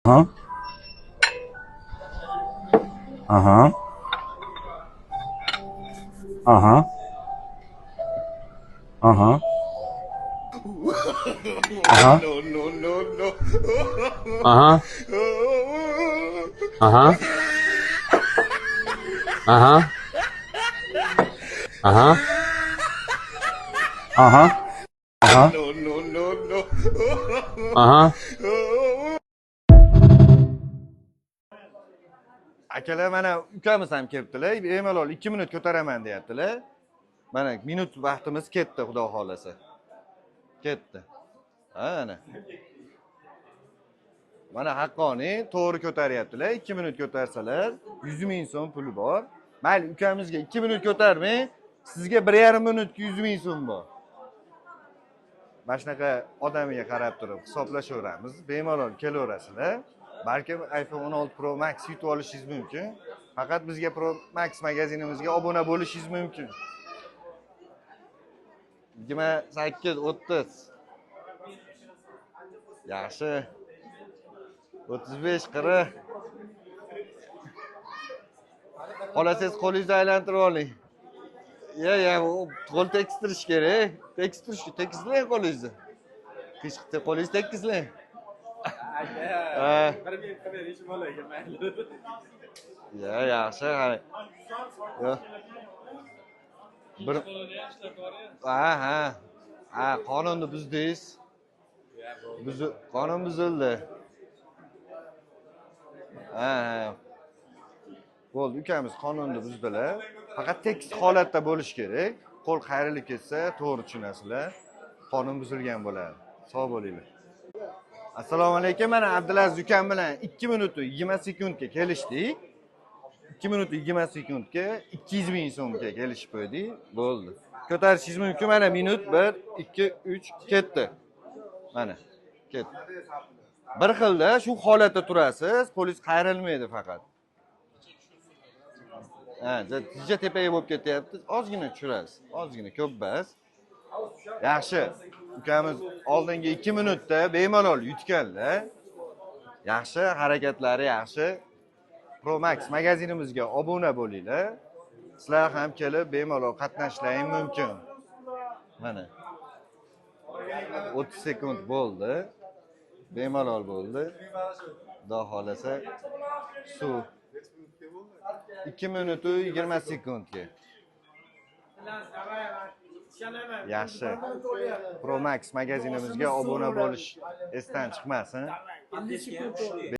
Aha. Aha. Aha. Aha. Aha. No, no, no, no. Aha. Aha. Aha. Aha. Aha. Aha. No, no, no, no. Aha. Akalar, mana ukamiz ham kelibdilar. Bemalol 2 minut ko'taraman deyaptilar. Mana minut vaqtimiz ketdi, xudo xolasa. Ketdi. Ha, ana. Mana haqqoniy to'g'ri ko'taryaptilar. 2 minut ko'tarsalar 100 ming so'm puli bor. Mayli, ukamizga 2 minut ko'tarmang, sizga 1,5 minutga 100 ming so'm bor. Mana shunaqa odamiga qarab turib hisoblashaveramiz. Bemalol kelaverasizlar. Balkim iPhone 16 Pro Max yutib olishingiz mumkin. Faqat bizga Pro Max magazinimizga obuna bo'lishingiz mumkin. 28 30. Yaxshi. 35 40. Xolasangiz qo'lingizni aylantirib oling. Ya, qo'l tekistirish kerak. Tekislang qo'lingizni. Qo'lingizni tekislang. Yaxshi. Yo. Qonunni buzdingiz. Qonun buzildi. Bo'ldi, ukamiz qonunni buzdilar. Faqat tekis holatda bo'lish kerak. Qo'l qayrilib ketsa, to'g'ri tushunasizlar. Qonun buzilgan bo'ladi. Sog' bo'linglar. Assalomu alaykum. Mana Abdulaziz ukam bilan 2 minut 20 sekundga kelishdik. 2 minut 20 sekundga 200 ming so'mga kelishib qo'ydik. Bo'ldi. Ko'tarishingiz mumkin. Mana minut 1 2 3 ketdi. Mana ketdi. Bir xilda shu holatda turasiz, qo'lingiz qayrilmaydi faqat. Tija tepaga bo'lib ketyapti. Ozgina tushirasiz. Ozgina, ko'p emas. Yaxshi. Ukamiz oldingi 2 minutda bemalol yutganlar. Yaxshi, harakatlari yaxshi. Pro Max magazinimizga obuna bo'linglar. Sizlar ham kelib bemalol qatnashishlaring mumkin. Mana 30 sekund bo'ldi. Bemalol bo'ldi. Xudo xolasa suv 2 minut 20 sekundga. Yaxshi. Pro Max magazinimizga obuna bo'lish esdan chiqmasin.